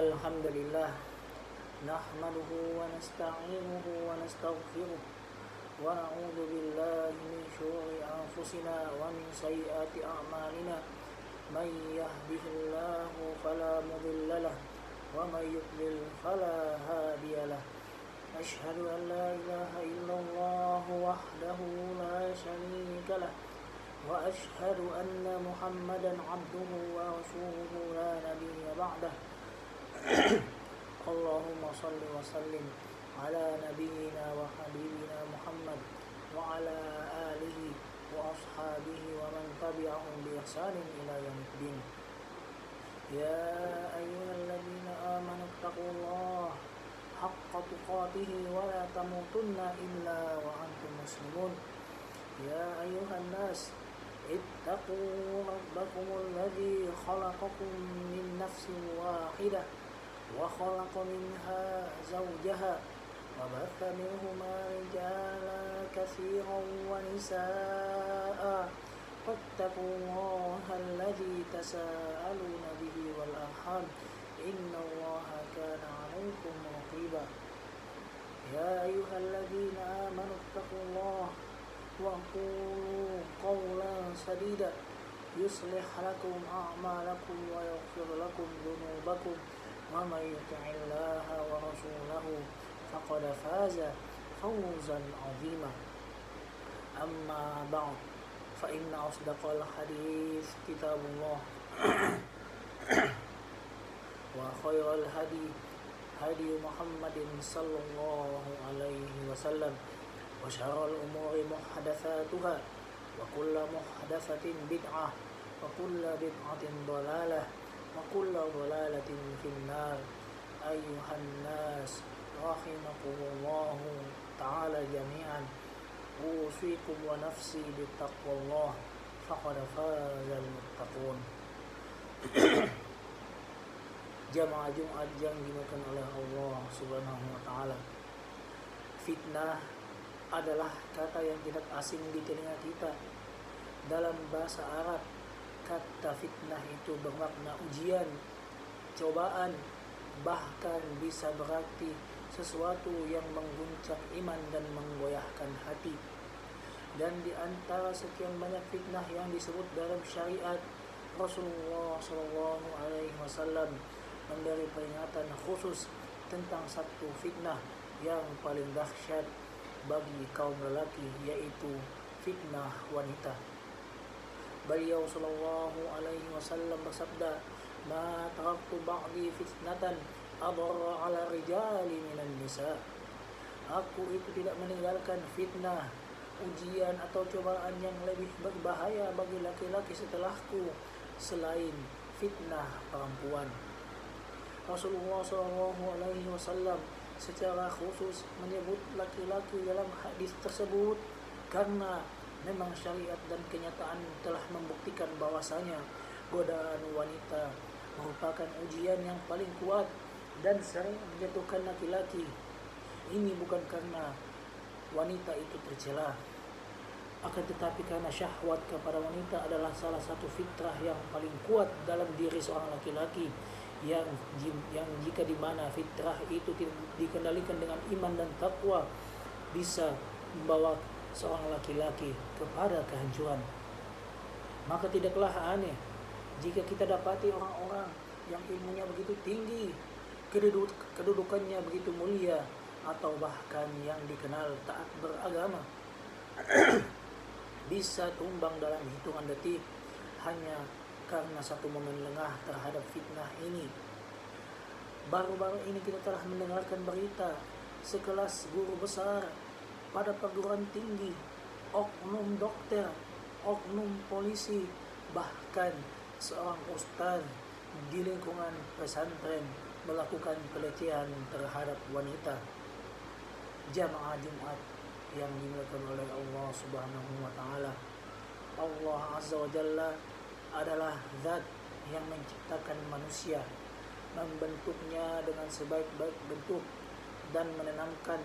Innal hamdalillah nahmaduhu wa nasta'inuhu wa nastaghfiruh wa na'udzu billahi min shururi anfusina wa min sayyiati a'malina may yahdihillahu fala mudilla lahu wa may yudlil fala hadiya lahu asyhadu an la ilaha illallah wahdahu la syarika lahu wa asyhadu anna Muhammadan abduhu wa rasuluhu la nabiyya ba'dah. Allahumma salli wa sallim ala nabiyyina wa habibina Muhammad wa ala alihi wa ashabihi wa man tabi'ahum bi ihsanin ila yaumiddin. Ya ayyuhalladzina amanu taqullaha haqqa tuqatih wa la tamutunna illa wa antum muslimun. Ya ayyuhan nas ittaqu rabbakumul ladzi khalaqakum min nafsin wahidah wa khalaqa minha zawjaha wa batha minhuma rijalan katsiran wa nisaa'a wattaqullaha alladzi tasaaluna bihi wal arham innallaha kana 'alaykum raqiba. Ya ayyuhalladzina amanu ittaqullaha wa qulu qawlan sadida yuslih lakum a'malakum wa yaghfir lakum dhunubakum wa may yuti'illaha wa rasulahu faqad faza fawzan 'azima. Amma ba'd, fa inna asdaqal hadits kitabullah wa khairal hadi Muhammadin sallallahu alaihi wasallam wa syarrul umuri muhdatsatuha wa kullu muhdatsatin bid'ah wa kullu bid'atin dhalalah wa kullu dhalalatin finnar. Ayyuhan nas rahimakumullahu ta'ala jami'an, usikum wa nafsi bittaqwallah faqad fazal muttaqun. Jamaah Jumat yang dimuliakan oleh Allah Subhanahu wa taala. Fitnah adalah kata yang tidak asing di telinga kita. Dalam bahasa Arab, kata fitnah itu bermakna ujian, cobaan, bahkan bisa berarti sesuatu yang mengguncang iman dan menggoyahkan hati. Dan di antara sekian banyak fitnah yang disebut dalam syariat, Rasulullah SAW memberi peringatan khusus tentang satu fitnah yang paling dahsyat bagi kaum lelaki, yaitu fitnah wanita. Beliau sallallahu alaihi wasallam bersabda, "Ma taraktu ba'di fitnatan adarra 'ala rijali minan nisa." Aku itu tidak meninggalkan fitnah, ujian atau cobaan yang lebih berbahaya bagi laki-laki setelahku selain fitnah perempuan. Rasulullah sallallahu alaihi wasallam secara khusus menyebut laki-laki dalam hadis tersebut karena memang syariat dan kenyataan telah membuktikan bahwasanya godaan wanita merupakan ujian yang paling kuat dan sering menjatuhkan laki-laki. Ini bukan karena wanita itu tercela, akan tetapi karena syahwat kepada wanita adalah salah satu fitrah yang paling kuat dalam diri seorang laki-laki, yang jika di mana fitrah itu dikendalikan dengan iman dan takwa bisa membawa seorang laki-laki kepada kehancuran. Maka tidaklah aneh jika kita dapati orang-orang yang ilmunya begitu tinggi, kedudukannya begitu mulia, atau bahkan yang dikenal taat beragama bisa tumbang dalam hitungan detik hanya karena satu momen lengah terhadap fitnah ini. Baru-baru ini kita telah mendengarkan berita sekelas guru besar pada perguruan tinggi, oknum dokter, oknum polisi, bahkan seorang ustaz di lingkungan pesantren melakukan pelecehan terhadap wanita. Jamaah Jumat yang dimuliakan oleh Allah Subhanahu wa taala. Allah Azza wa Jalla adalah zat yang menciptakan manusia, membentuknya dengan sebaik-baik bentuk dan menanamkan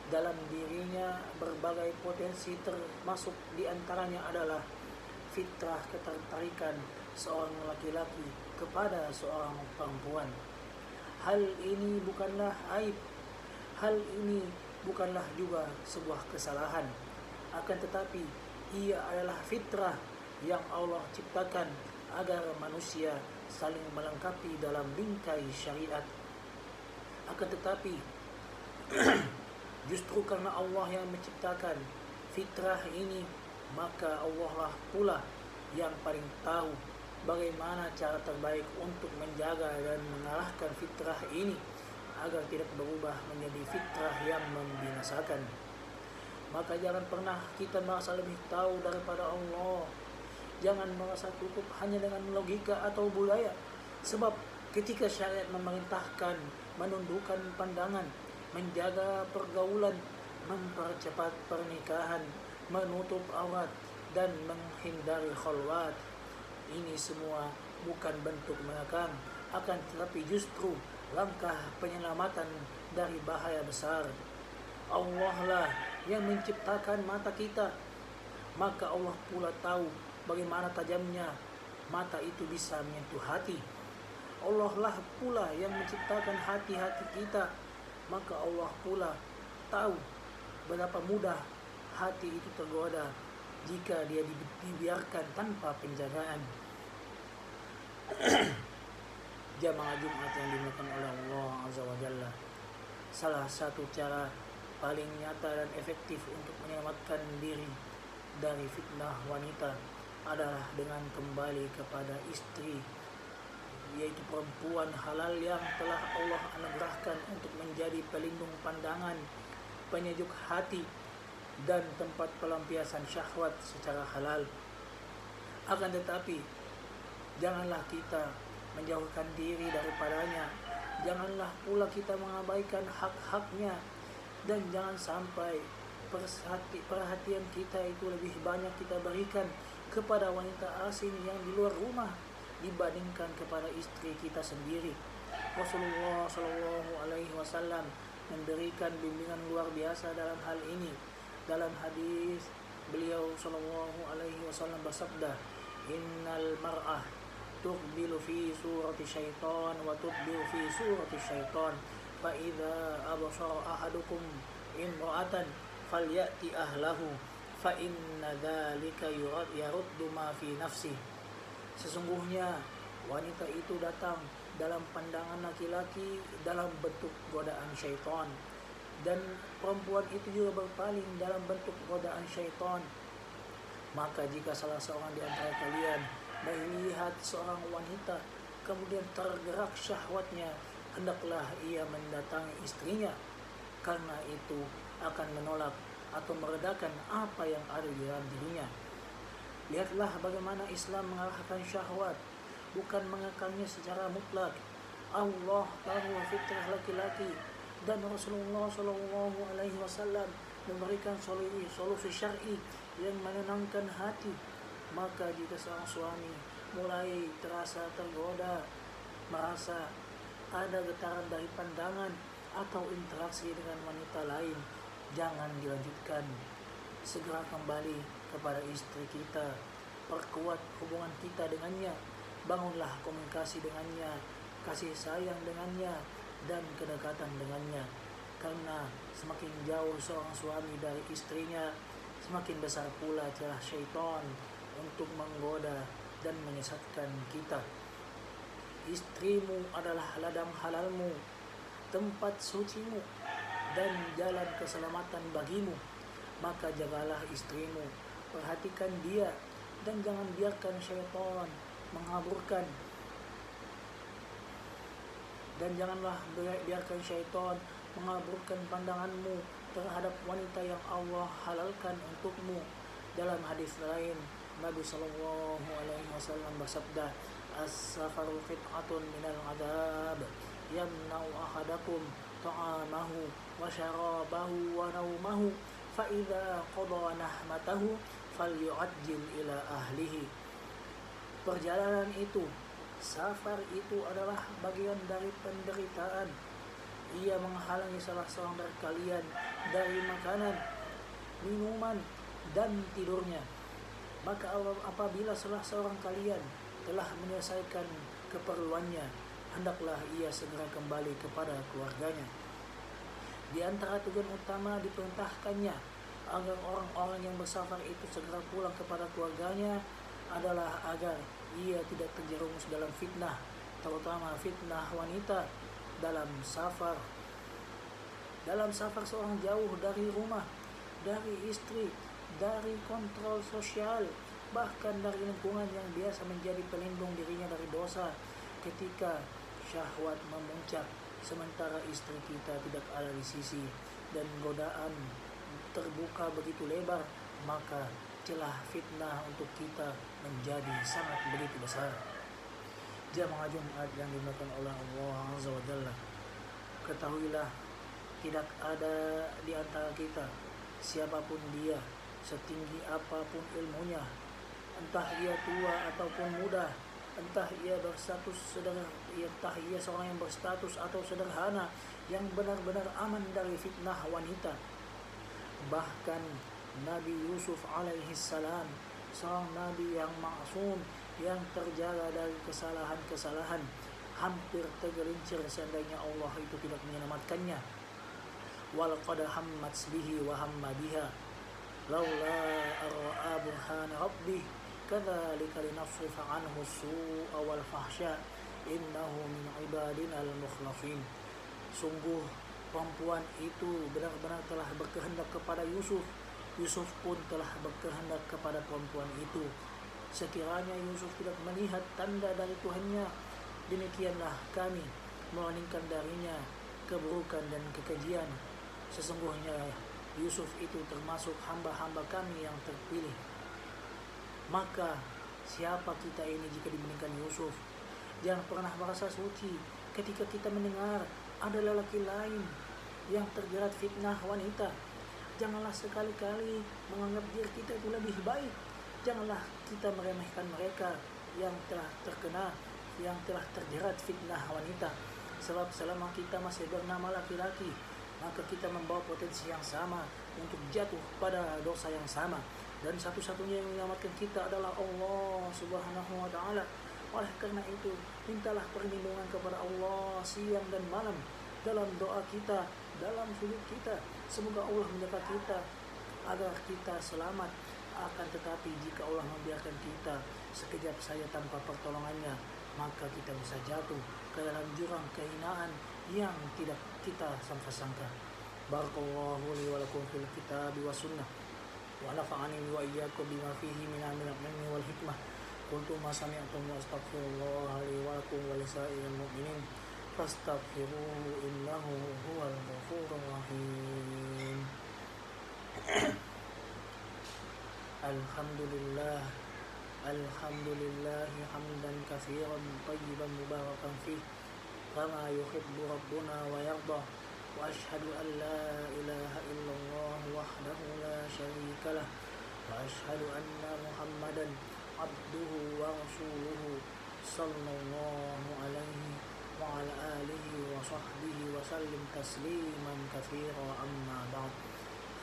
dalam dirinya berbagai potensi, termasuk diantaranya adalah fitrah ketertarikan seorang laki-laki kepada seorang perempuan. Hal ini bukanlah aib. Hal ini bukanlah juga sebuah kesalahan. Akan tetapi ia adalah fitrah yang Allah ciptakan agar manusia saling melengkapi dalam bingkai syariat. Akan tetapi justru karena Allah yang menciptakan fitrah ini, maka Allah lah pula yang paling tahu bagaimana cara terbaik untuk menjaga dan mengarahkan fitrah ini agar tidak berubah menjadi fitrah yang membinasakan. Maka jangan pernah kita merasa lebih tahu daripada Allah. Jangan merasa cukup hanya dengan logika atau budaya. Sebab ketika syariat memerintahkan menundukkan pandangan, menjaga pergaulan, mempercepat pernikahan, menutup aurat, dan menghindari khalwat, ini semua bukan bentuk mengekang, akan tetapi justru langkah penyelamatan dari bahaya besar. Allah lah yang menciptakan mata kita, maka Allah pula tahu bagaimana tajamnya mata itu bisa menyentuh hati. Allah lah pula yang menciptakan hati-hati kita, maka Allah pula tahu betapa mudah hati itu tergoda jika dia dibiarkan tanpa penjagaan. Jamaah Jumat yang dimuliakan oleh Allah Azza wa Jalla, salah satu cara paling nyata dan efektif untuk menyelamatkan diri dari fitnah wanita adalah dengan kembali kepada istri, yaitu perempuan halal yang telah Allah anugerahkan untuk menjadi pelindung pandangan, penyejuk hati, dan tempat pelampiasan syahwat secara halal. Akan tetapi janganlah kita menjauhkan diri daripadanya, janganlah pula kita mengabaikan hak-haknya, dan jangan sampai perhatian kita itu lebih banyak kita berikan kepada wanita asing yang di luar rumah dibandingkan kepada istri kita sendiri. Rasulullah SAW memberikan bimbingan luar biasa dalam hal ini. Dalam hadis beliau SAW bersabda, innal mar'ah tuqbilu fi surati syaitan wa tudbiru fi surati syaitan, fa idza absara ahadukum imra'atan falyati ahlahu fa inna dzalika yaruddu ma fi nafsi. Sesungguhnya wanita itu datang dalam pandangan laki-laki dalam bentuk godaan syaitan, dan perempuan itu juga berpaling dalam bentuk godaan syaitan. Maka jika salah seorang di antara kalian melihat seorang wanita kemudian tergerak syahwatnya, hendaklah ia mendatangi istrinya, karena itu akan menolak atau meredakan apa yang ada di dalam dirinya. Lihatlah bagaimana Islam mengarahkan syahwat, bukan mengekangnya secara mutlak. Allah tahu fitrah laki-laki, dan Rasulullah SAW memberikan solusi syar'i yang menenangkan hati. Maka jika seorang suami mulai terasa tergoda, merasa ada getaran dari pandangan atau interaksi dengan wanita lain, jangan dilanjutkan. Segera kembali kepada istri kita, perkuat hubungan kita dengannya, bangunlah komunikasi dengannya, kasih sayang dengannya, dan kedekatan dengannya. Karena semakin jauh seorang suami dari istrinya, semakin besar pula celah syaitan untuk menggoda dan menyesatkan kita. Istrimu adalah ladang halalmu, tempat sucimu, dan jalan keselamatan bagimu. Maka jagalah istrimu, perhatikan dia, dan jangan biarkan syaitan mengaburkan. Dan janganlah biarkan syaitan mengaburkan pandanganmu terhadap wanita yang Allah halalkan untukmu. Dalam hadis lain, Nabi SAW bersabda, as-safaru qit'atun minal adab, yamna'u ahadakum ta'amahu wa syarabahu wa naumahu, fa idza qada nahmatahu falyu'ajjil ila ahlihi. Perjalanan itu, safar itu adalah bagian dari penderitaan. Ia menghalangi salah seorang dari kalian dari makanan, minuman, dan tidurnya. Maka apabila salah seorang kalian telah menyelesaikan keperluannya, hendaklah ia segera kembali kepada keluarganya. Di antara tujuan utama diperintahkannya agar orang-orang yang bersafar itu segera pulang kepada keluarganya adalah agar ia tidak terjerumus dalam fitnah, terutama fitnah wanita dalam safar. Dalam safar seorang jauh dari rumah, dari istri, dari kontrol sosial, bahkan dari lingkungan yang biasa menjadi pelindung dirinya dari dosa. Ketika syahwat memuncak, sementara istri kita tidak ada di sisi, dan godaan terbuka begitu lebar, maka celah fitnah untuk kita menjadi sangat begitu besar. Jamaah Jumat yang dimuliakan oleh Allah Azza wa Jalla, ketahuilah tidak ada di antara kita, siapapun dia, setinggi apapun ilmunya, entah ia tua ataupun muda, entah ia berstatus entah ia seorang yang berstatus atau sederhana, yang benar-benar aman dari fitnah wanita. Bahkan Nabi Yusuf alaihissalam, seorang nabi yang maksum, yang terjaga dari kesalahan-kesalahan, hampir tergelincir seandainya Allah itu tidak menyelamatkannya. Walaqad hammat bihi wa hamma biha laula ar'a burhan rabbih kadzalika linasrifa anhu as-su'a wal fahsya innahu min ibadina al-mukhlasin. Sungguh perempuan itu benar-benar telah berkehendak kepada Yusuf. Yusuf pun telah berkehendak kepada perempuan itu. Sekiranya Yusuf tidak melihat tanda dari Tuhannya, demikianlah kami memalingkan darinya keburukan dan kekejian. Sesungguhnya Yusuf itu termasuk hamba-hamba kami yang terpilih. Maka siapa kita ini jika dibandingkan Yusuf? Jangan pernah merasa suci ketika kita mendengar ada lelaki lain yang terjerat fitnah wanita. Janganlah sekali-kali menganggap diri kita itu lebih baik. Janganlah kita meremehkan mereka yang telah terkena, yang telah terjerat fitnah wanita. Sebab selama kita masih bernama laki-laki, maka kita membawa potensi yang sama untuk jatuh pada dosa yang sama. Dan satu-satunya yang menyelamatkan kita adalah Allah Subhanahu wa Ta'ala. Oleh karena itu, mintalah perlindungan kepada Allah siang dan malam dalam doa kita, dalam sujud kita. Semoga Allah menjaga kita agar kita selamat. Akan tetapi jika Allah membiarkan kita sekejap saja tanpa pertolongannya, maka kita bisa jatuh ke dalam jurang kehinaan yang tidak kita sangka-sangka. Barakallahu li wa lakum fil kitabi wa sunnah, wa nafa'ani wa iyyakum bima fihi min al-ilmi wal hikmah. Qultu ma sami'tum wa astaghfirullah li wa lakum wa lisa'iril mu'minin fastaghfiruhu innahu huwal ghafurur rahim. Alhamdulillah hamdan katsiran tayyiban mubarakan fih kama yuhibbu rabbuna wa yarda. Wa ashhadu an la ilaha illallah wahdahu la syarika lah, wa ashhadu anna Muhammadan abduhu wa rasuluhu sallallahu alaihi wa ala alihi wa sahbihi wa sallim tasliman katsiran amma ba'd.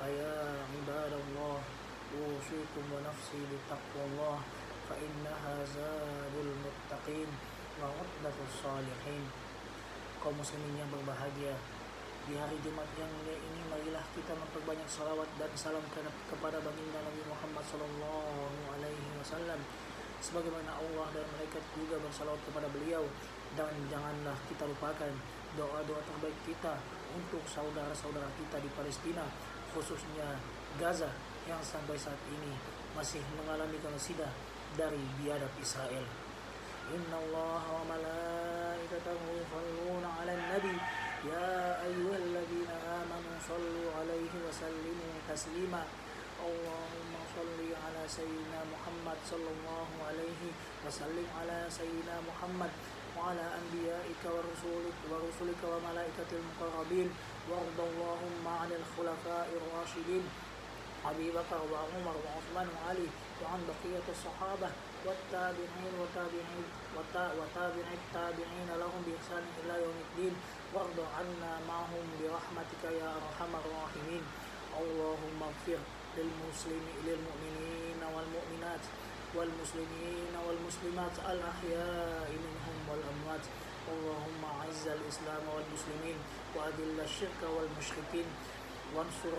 Faya ibadallah, usikum wa nafsi bitaqwallah, fa innaha zadul muttaqin wa uqdatus salihin. Kaum muslimin yang berbahagia, di hari Jumat yang mulia ini marilah kita memperbanyak salawat dan salam kepada baginda Nabi Muhammad sallallahu alaihi wasallam, sebagaimana Allah dan malaikat juga bersalawat kepada beliau. Dan janganlah kita lupakan doa-doa terbaik kita untuk saudara-saudara kita di Palestina, khususnya Gaza, yang sampai saat ini masih mengalami genosida dari biadab Israel. Inna Allah wa malaikatahu yusholluna 'alan nabi ya ayyuhalladzina amanu shallu 'alaihi wa sallimu taslima. Allahumma shalli 'ala sayyidina Muhammad sallallahu alaihi wa sallim 'ala sayyidina Muhammad wa 'ala anbiya'ika wa rusulika wa malaikatil muqarrabin warda Allahumma 'anil khulafa'ir rasyidin Abi Bakar wa Umar wa Uthman wa Ali wa an baqiyati sahabah wa tabi'in lahum bi ihsan ila yaumiddin warda 'anna ma'hum bi rahmatika ya arhamar rahimin. Allahumma ighfir lil mu'minina wal mu'minat والمسلمين والمسلمات الأحياء منهم والأموات. اللهم أعز الإسلام والمسلمين وأذل الشرك والمشركين وانصر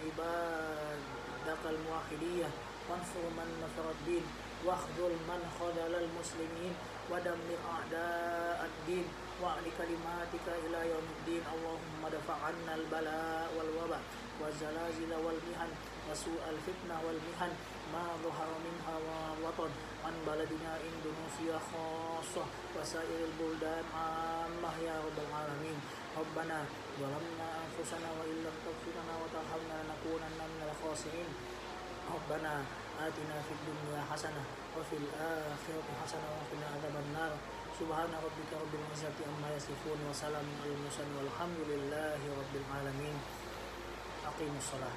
عبادك الموحدين وانصر من نصر الدين واخذل من خذل المسلمين ودمر أعداء الدين وأعل كلماتك إلى يوم الدين. اللهم ادفع عنا البلاء والوباء والزلازل والمحن وسوء الفتنة والمحن ما ظهر منها وما بطن عن بلدنا إندونيسيا خاصة وسائر البلدان عامة يا رب العالمين. ربنا ظلمنا أنفسنا وإن لم تغفر لنا وترحمنا لنكونن من الخاسرين. ربنا آتنا في الدنيا حسنة وفي الآخرة حسنة وقنا عذاب النار. سبحان ربك رب العزة عما يصفون وسلام على المرسلين والحمد لله رب العالمين. أقيموا الصلاة.